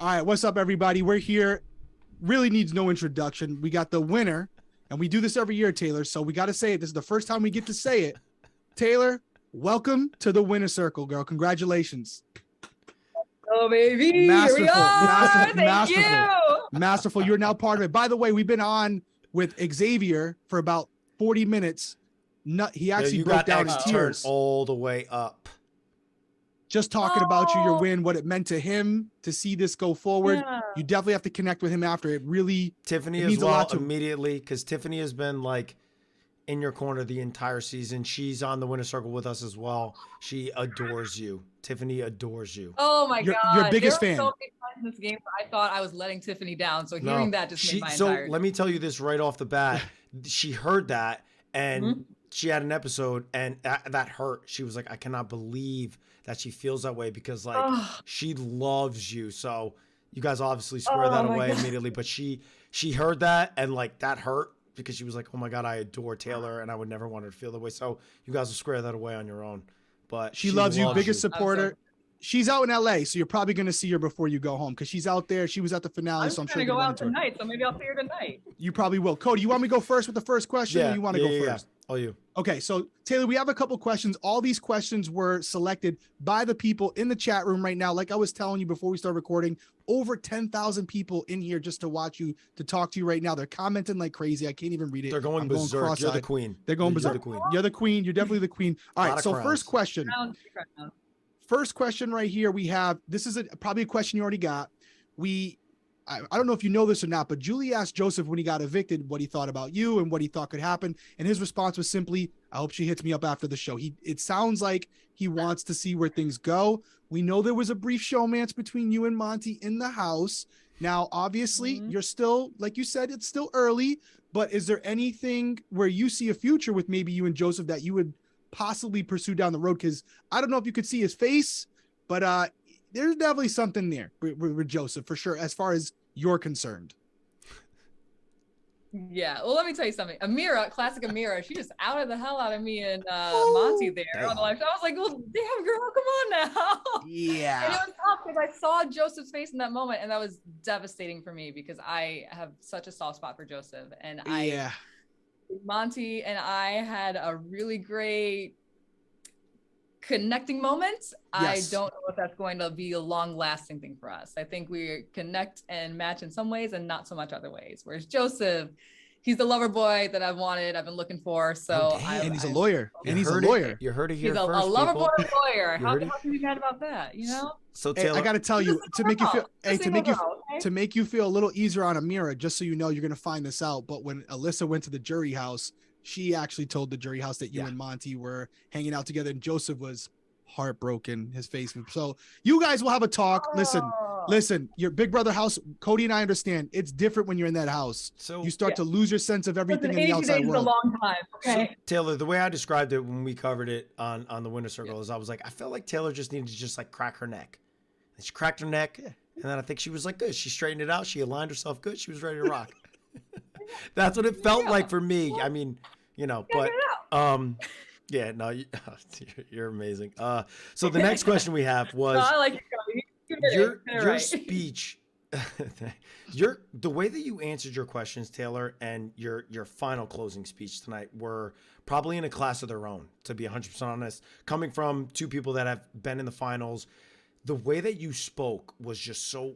All right, what's up, everybody? We're here. Really needs no introduction. We got the winner, and we do this every year, Taylor. So we got to say it. This is the first time we get to say it. Taylor, welcome to the winner circle, girl. Congratulations. Oh, baby. Masterful. Here we are. Thank Masterful. you. Masterful. You're now part of it. By the way, we've been on with Xavier for about 40 minutes. He actually broke down in tears. All the way up. Just talking about your win, what it meant to him to see this go forward. Yeah. You definitely have to connect with him after. It really Tiffany as well immediately, because Tiffany has been like in your corner the entire season. She's on the winner circle with us as well. She adores you. Tiffany adores you. Oh my God. Your biggest fan. So many times in this game where I thought I was letting Tiffany down. So hearing that just made my entire. So let me tell you this right off the bat. She heard that and she had an episode and that hurt. She was like, I cannot believe that she feels that way because like she loves you. So you guys obviously square that away immediately. But she heard that and like that hurt because she was like, oh my God, I adore Taylor and I would never want her to feel that way. So you guys will square that away on your own. But she loves you, biggest supporter. She's out in LA, so you're probably going to see her before you go home because she's out there. She was at the finale, so I'm sure you're going to go out tonight, so maybe I'll see her tonight. You probably will. Cody, you want me to go first with the first question, or you want to go first? All you. Okay, so Taylor, we have a couple questions. All these questions were selected by the people in the chat room right now. Like I was telling you before we start recording, over 10,000 people in here just to watch you, to talk to you right now. They're commenting like crazy. I can't even read it. They're going berserk. You're the queen. They're going berserk. You're the queen. You're definitely the queen. All right, so first question. First question right here we have, this is probably a question you already got. I don't know if you know this or not, but Julie asked Joseph when he got evicted what he thought about you and what he thought could happen. And his response was simply, I hope she hits me up after the show. It sounds like he wants to see where things go. We know there was a brief showmance between you and Monty in the house. Now, obviously, you're still, like you said, it's still early, but is there anything where you see a future with maybe you and Joseph that you would possibly pursue down the road? Because I don't know if you could see his face, but there's definitely something there with Joseph for sure, as far as you're concerned. Yeah, well, let me tell you something. Amira, classic Amira, she just outed the hell out of me and Monty there on the live show. I was like, well, damn, girl, come on now. Yeah. And it was tough because I saw Joseph's face in that moment, and that was devastating for me because I have such a soft spot for Joseph. And Monty and I had a really great connecting moments. Yes. I don't know if that's going to be a long-lasting thing for us. I think we connect and match in some ways and not so much other ways. Whereas Joseph, he's the lover boy that I've wanted, I've been looking for. So and he's a lawyer. And he's a lawyer. You heard it here first. He's a lover boy lawyer. How can you be mad about that? You know. So Taylor, I got to tell you to make you feel to make you feel a little easier on Amira. Just so you know, you're going to find this out. But when Alyssa went to the jury house, she actually told the jury house that you and Monty were hanging out together, and Joseph was heartbroken. His face. So you guys will have a talk. Listen, your big brother house, Cody and I understand it's different when you're in that house. So you start to lose your sense of everything in the outside world. A long time. Okay. So, Taylor, the way I described it when we covered it on the winner circle is I was like, I felt like Taylor just needed to just like crack her neck. And she cracked her neck. And then I think she was like, good. She straightened it out. She aligned herself good. She was ready to rock. That's what it felt like for me. I mean, you know, but yeah, no, you're amazing. So the next question we have was I like your speech, the way that you answered your questions, Taylor, and your final closing speech tonight were probably in a class of their own, to be 100% honest. Coming from two people that have been in the finals, the way that you spoke was just so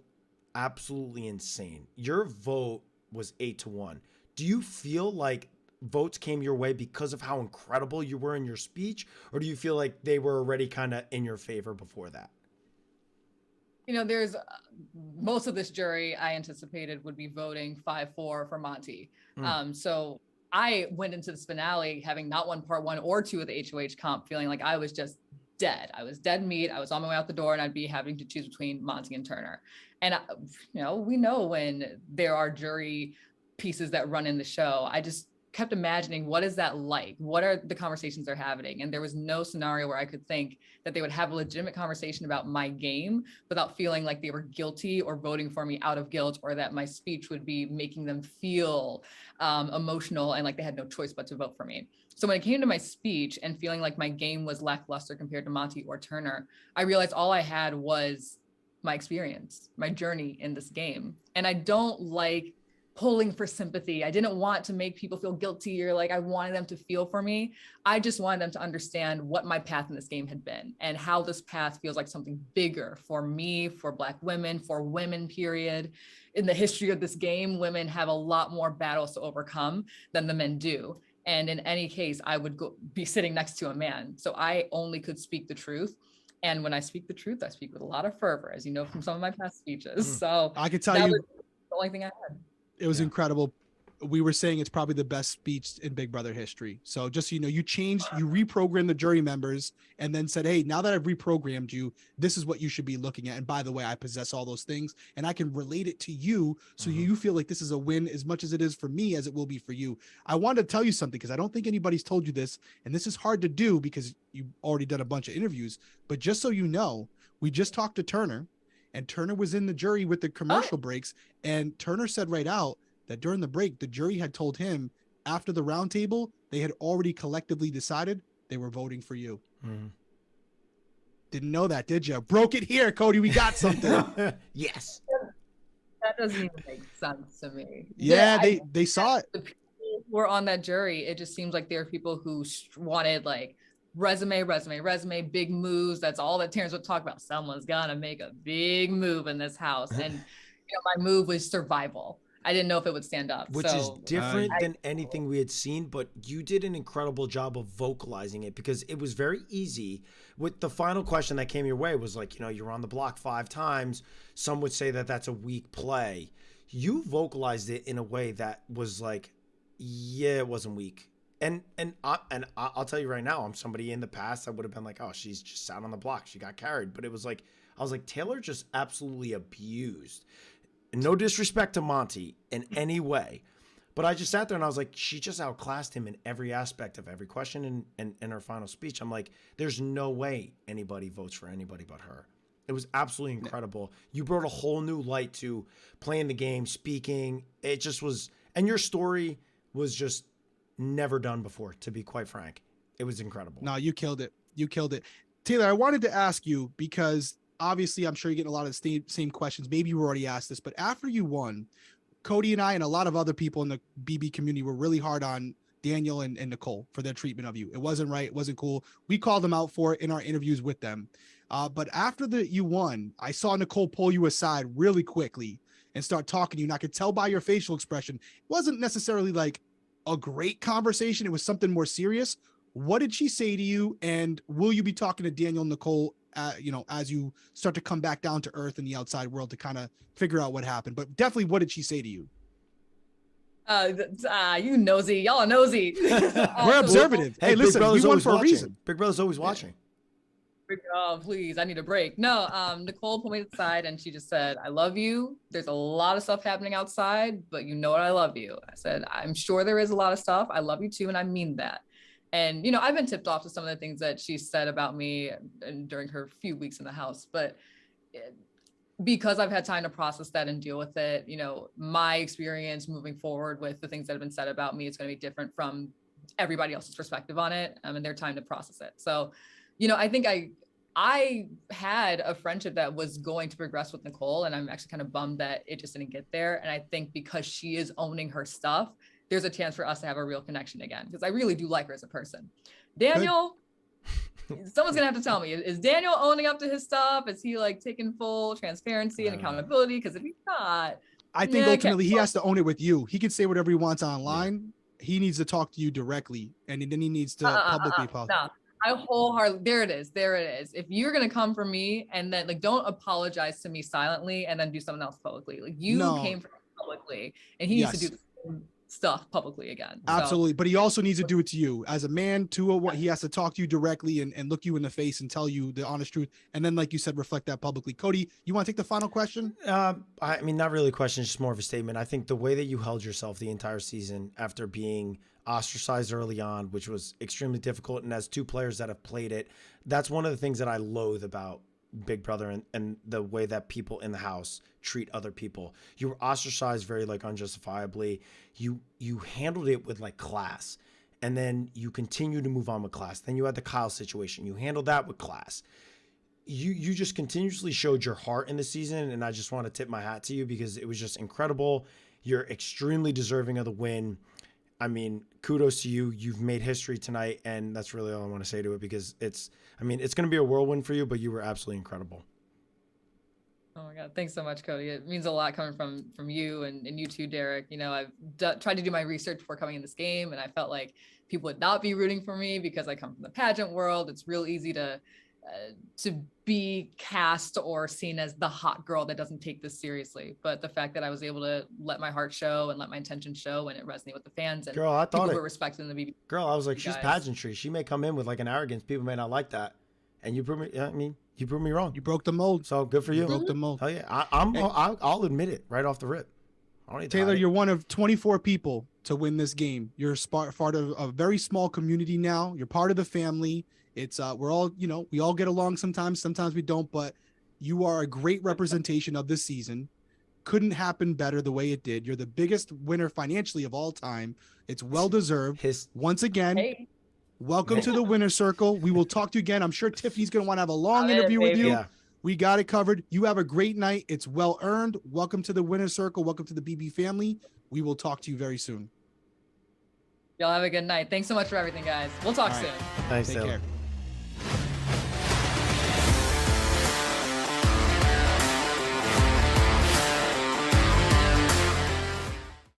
absolutely insane. Your vote was 8-1. Do you feel like votes came your way because of how incredible you were in your speech, or do you feel like they were already kind of in your favor before that? You know, there's most of this jury I anticipated would be voting 5-4 for Monty. So I went into this finale having not won part 1 or 2 of the HOH comp, feeling like I was just dead. I was dead meat. I was on my way out the door, and I'd be having to choose between Monty and Turner. And you know, we know when there are jury pieces that run in the show. I just kept imagining, what is that like? What are the conversations they're having? And there was no scenario where I could think that they would have a legitimate conversation about my game without feeling like they were guilty or voting for me out of guilt, or that my speech would be making them feel emotional and like they had no choice but to vote for me. So when it came to my speech and feeling like my game was lackluster compared to Monty or Turner, I realized all I had was my experience, my journey in this game. And I don't like pulling for sympathy. I didn't want to make people feel guilty or like I wanted them to feel for me. I just wanted them to understand what my path in this game had been and how this path feels like something bigger for me, for Black women, for women, period. In the history of this game, women have a lot more battles to overcome than the men do. And in any case, I would be sitting next to a man. So I only could speak the truth. And when I speak the truth, I speak with a lot of fervor, as you know from some of my past speeches. So I can tell you was the only thing I had. It was incredible. We were saying it's probably the best speech in Big Brother history. So just, you reprogrammed the jury members and then said, hey, now that I've reprogrammed you, this is what you should be looking at. And by the way, I possess all those things and I can relate it to you. So you feel like this is a win as much as it is for me, as it will be for you. I wanted to tell you something because I don't think anybody's told you this. And this is hard to do because you've already done a bunch of interviews, but just so you know, we just talked to Turner and Turner was in the jury with the commercial breaks. And Turner said right out that during the break, the jury had told him after the round table, they had already collectively decided they were voting for you. Didn't know that, did you? Broke it here, Cody. We got something. Yes. That doesn't even make sense to me. Yeah, they saw it. The people who were on that jury, it just seems like there are people who wanted like resume, big moves. That's all that Terrence would talk about. Someone's gonna make a big move in this house. And my move was survival. I didn't know if it would stand up. Which is different than anything we had seen, but you did an incredible job of vocalizing it because it was very easy. With the final question that came your way was like, you're on the block 5 times. Some would say that that's a weak play. You vocalized it in a way that was like, yeah, it wasn't weak. And I'll tell you right now, I'm somebody in the past that would have been like, oh, she's just sat on the block. She got carried. But it was like, I was like, Taylor just absolutely abused. No disrespect to Monty in any way. But I just sat there and I was like, she just outclassed him in every aspect of every question in her final speech. I'm like, there's no way anybody votes for anybody but her. It was absolutely incredible. You brought a whole new light to playing the game, speaking. It just was, and your story was just never done before, to be quite frank. It was incredible. No, you killed it. You killed it. Taylor, I wanted to ask you because obviously I'm sure you're getting a lot of the same questions. Maybe you already asked this, but after you won, Cody and I and a lot of other people in the BB community were really hard on Daniel and Nicole for their treatment of you. It wasn't right. It wasn't cool. We called them out for it in our interviews with them. But after you won, I saw Nicole pull you aside really quickly and start talking to you. And I could tell by your facial expression, it wasn't necessarily like a great conversation. It was something more serious. What did she say to you? And will you be talking to Daniel and Nicole, as you start to come back down to earth in the outside world to kind of figure out what happened? But definitely, what did she say to you? You nosy. Y'all are nosy. We're observative. Hey, listen, we won for a reason. Big Brother's always watching. Oh, please, I need a break. No, Nicole pulled me aside and she just said, I love you. There's a lot of stuff happening outside, but you know what? I love you. I said, I'm sure there is a lot of stuff. I love you too. And I mean that. And, I've been tipped off to some of the things that she said about me during her few weeks in the house, but because I've had time to process that and deal with it, my experience moving forward with the things that have been said about me, it's going to be different from everybody else's perspective on it and their time to process it. So, I think I had a friendship that was going to progress with Nicole, and I'm actually kind of bummed that it just didn't get there. And I think because she is owning her stuff, there's a chance for us to have a real connection again, because I really do like her as a person. Daniel, someone's gonna have to tell me, is Daniel owning up to his stuff? Is he like taking full transparency and accountability? Because if he's not, I think ultimately he has to own it with you. He can say whatever he wants online. He needs to talk to you directly, and then he needs to publicly apologize. No. I wholeheartedly, there it is. If you're going to come for me and then don't apologize to me silently and then do something else publicly. Came for me publicly and he needs to do the same stuff publicly again. Absolutely. But he also needs to do it to you as a man too. He has to talk to you directly and look you in the face and tell you the honest truth. And then, like you said, reflect that publicly. Cody, you want to take the final question? I mean, not really a question, just more of a statement. I think the way that you held yourself the entire season after being ostracized early on, which was extremely difficult. And as two players that have played it, that's one of the things that I loathe about Big Brother and the way that people in the house treat other people. You were ostracized very unjustifiably. You handled it with class, and then you continue to move on with class. Then you had the Kyle situation. You handled that with class. you just continuously showed your heart in the season, and I just want to tip my hat to you because it was just incredible. You're extremely deserving of the win. I mean, kudos to you. You've made history tonight, and that's really all I want to say to it because it's going to be a whirlwind for you, but you were absolutely incredible. Oh my God. Thanks so much, Cody. It means a lot coming from you and you too, Derrick. You know, I've tried to do my research before coming in this game, and I felt like people would not be rooting for me because I come from the pageant world. It's real easy to be cast or seen as the hot girl that doesn't take this seriously. But the fact that I was able to let my heart show and let my intention show and it resonate with the fans and girl, I thought people who are respecting the BB. Girl, I was like, she's pageantry. She may come in with like an arrogance. People may not like that. And you proved me, you proved me wrong. You broke the mold. So good for you. Broke the mold. Oh yeah. I'll admit it right off the rip. Taylor, you're one of 24 people to win this game. You're part of a very small community now. You're part of the family. It's we're all, we all get along sometimes we don't, but you are a great representation of this season. Couldn't happen better the way it did. You're the biggest winner financially of all time. It's well deserved. Once again, welcome to the winner circle. We will talk to you again. I'm sure Tiffany's going to want to have a long interview with you. Yeah. We got it covered. You have a great night. It's well earned. Welcome to the winner circle. Welcome to the BB family. We will talk to you very soon. Y'all have a good night. Thanks so much for everything, guys. We'll talk soon. Thanks, Take care.